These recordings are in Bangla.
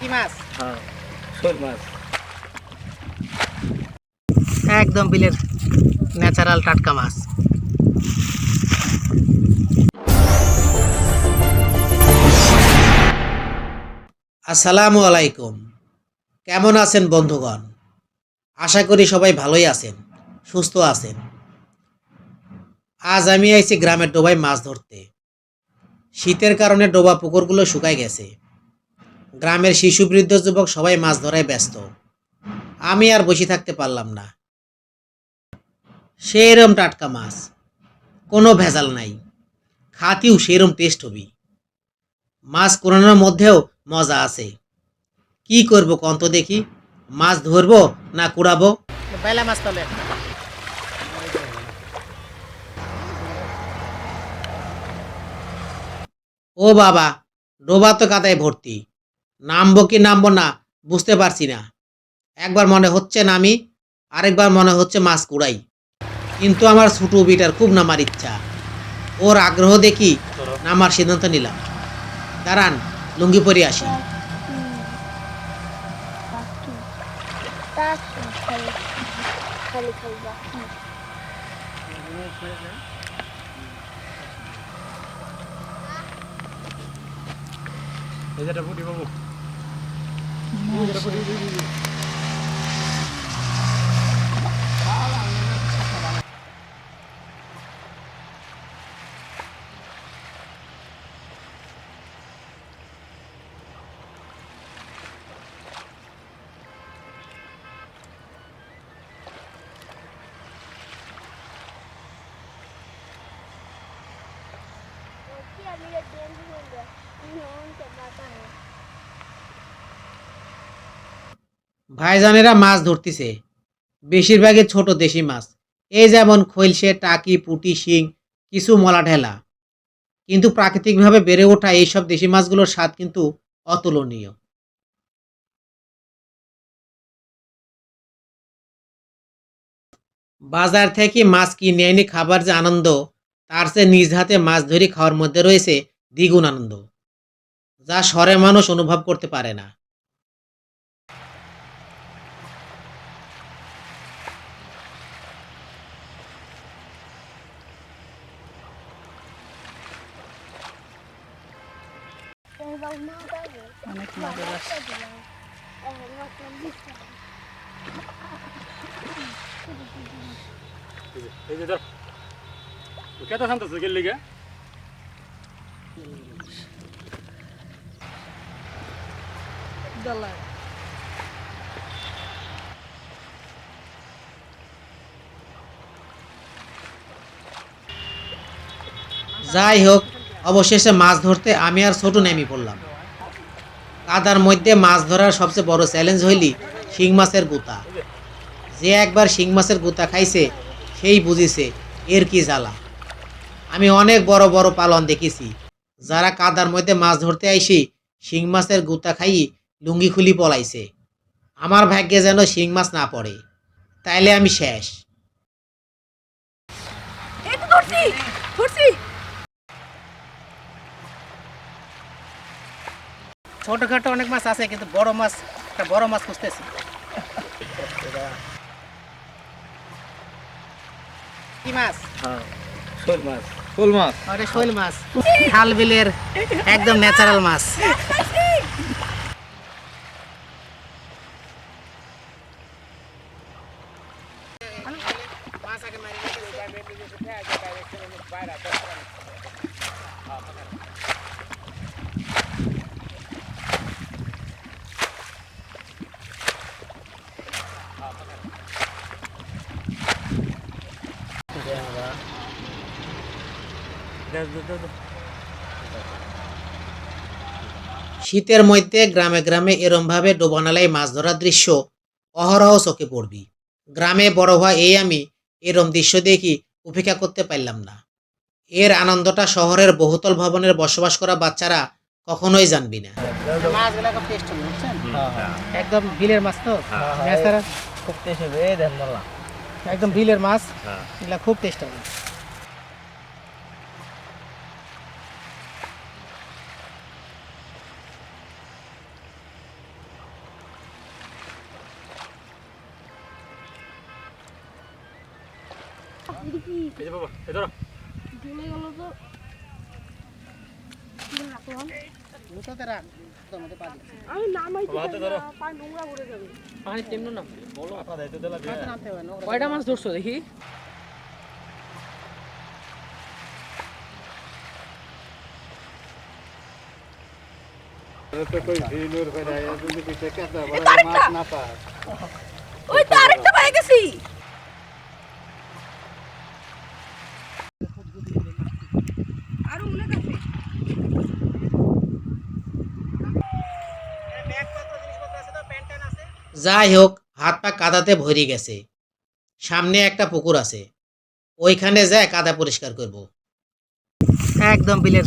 কি মাছ? হ্যাঁ, শোল মাছ। একদম বিলের ন্যাচারাল টাটকা মাছ। আসসালামু আলাইকুম। কেমন আছেন বন্ধুগণ? আশা করি সবাই ভালোই আছেন, সুস্থ আছেন। আজ আমি আইছি গ্রামের ডোবায় মাছ ধরতে। শীতের কারণে ডোবা পুকুরগুলো শুকায় গেছে। গ্রামের শিশু বৃদ্ধ যুবক সবাই মাছ ধরায় ব্যস্ত। আমি আর বসে থাকতে পারলাম না। সেরম টাটকা মাছ, কোনো ভেজাল নাই, খাতিও সেরম টেস্ট হবি। মাছ কোরানোর মধ্যেও মজা আছে। কি করব কন্ত দেখি, মাছ ধরবো না কুড়াবো? বেলা মাছ তলে ও বাবা, ডোবা তো কাদায় ভর্তি। নামবো কি নামবো না বুঝতে পারছি না। একবার মনে হচ্ছে নামি, আরেকবার মনে হচ্ছে মাছ কুড়াই। কিন্তু আমার ছোট বিটার খুব নামার ইচ্ছা। ওর আগ্রহ দেখি নামার সিদ্ধান্ত নিলাম। দাঁড়ান, লুঙ্গি পরে আসি। ভাইজানেরা মাছ ধরতিছে, বেশিরভাগই ছোট দেশি মাছ। এই যেমন খৈলসে, টাকি, পুঁটি, শিং, কিছু মলা ঢেলা। কিন্তু প্রাকৃতিকভাবে বেড়ে ওঠা এইসব দেশি মাছগুলোর স্বাদ কিন্তু অতুলনীয়। বাজার থেকে মাছ কিনে এনে খাবার যে আনন্দ, তার চেয়ে নিজ হাতে মাছ ধরে খাওয়ার মধ্যে রয়েছে দ্বিগুণ আনন্দ, যা শহরের মানুষ অনুভব করতে পারে না। অনেক মজা লাগছে। যাই হোক, অবশেষে মাছ ধরতে আমি আর ছোট নেমে পড়লাম। কাদার মধ্যে মাছ ধরার সবচেয়ে বড় চ্যালেঞ্জ হইলি শিং মাছের গুতা। যে একবার শিং মাছের গুতা খাইছে সেই বুঝিছে এর কি জ্বালা। আমি অনেক বড় বড় পালন দেখেছি, যারা কাদার মধ্যে মাছ ধরতে আইসি শিং মাছের গুতা খাই লুঙ্গি খুলি পলাইছে। আমার ভাগ্যে যেন শিং মাছ না পড়ে, তাইলে আমি শেষ। ছোটখাটো অনেক মাছ আছে, কিন্তু বড় মাছ, একটা বড় মাছ খুঁজতেছি। কি মাছ? হ্যাঁ, শোল মাছ। শোল মাছ। আরে শৈল মাছ, খাল বিলের একদম ন্যাচারাল মাছ। শীতের মধ্যে গ্রামে গ্রামে এরমভাবে ডোবানালায় মাছ ধরার দৃশ্য অহরহ চোখে পড়বি। গ্রামে বড় হওয়া এই আমি এরম দৃশ্য দেখি উপেক্ষা করতে পারলাম না। এর আনন্দটা শহরের বহুতল ভবনের বসবাস করা বাচ্চারা কখনোই জানবি না। মাছগুলো খুব টেস্ট হবে, বুঝছেন? একদম বিলের মাছ তো, ন্যাচারাল খুব টেস্ট হবে। এই দেন মোল্লা। একদম বিলের মাছ, এগুলা খুব টেস্ট হবে। এই যে বাবা এই ধরো ঝুলে গেল তো কি রাখলাম মুতাতে রাখ তোমাদের পা দিচ্ছি আমি নামাইতে বাবা, হাতে ধরো। পা নোংরা পড়ে যাবে পানি তেমন না বলো আপা দাইতে দিলা হাতে নামতে হবে না কয়টা মাছ ধরছো দেখি তো কই ভিনুর কই নাই তুমি কি কেসা বড় মাছ না পা ওই তো আরেকটা পাই গেছি আর অনেক আছে যাই হোক হাত পা কাদাতে ভরে গেছে সামনে একটা পুকুর আছে ওইখানে যায় কাদা পরিষ্কার করব একদম বিলের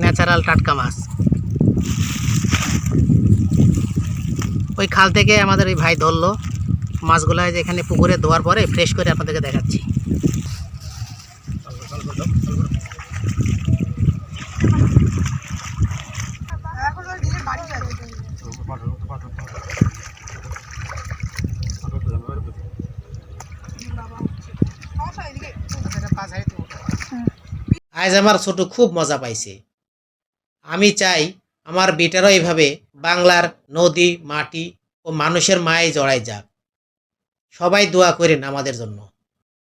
ন্যাচারাল টাটকা মাছ ওই খাল থেকে আমাদের ওই ভাই ধরলো মাছগুলো যে এখানে পুকুরে ধোয়ার পরে ফ্রেশ করে আপনাদেরকে দেখাচ্ছি আজ আমার ছোট খুব মজা পাইছে আমি চাই আমার বেটারও এইভাবে বাংলার নদী মাটি ও মানুষের মায়ে জড়াই যাক সবাই দোয়া করেন আমাদের জন্য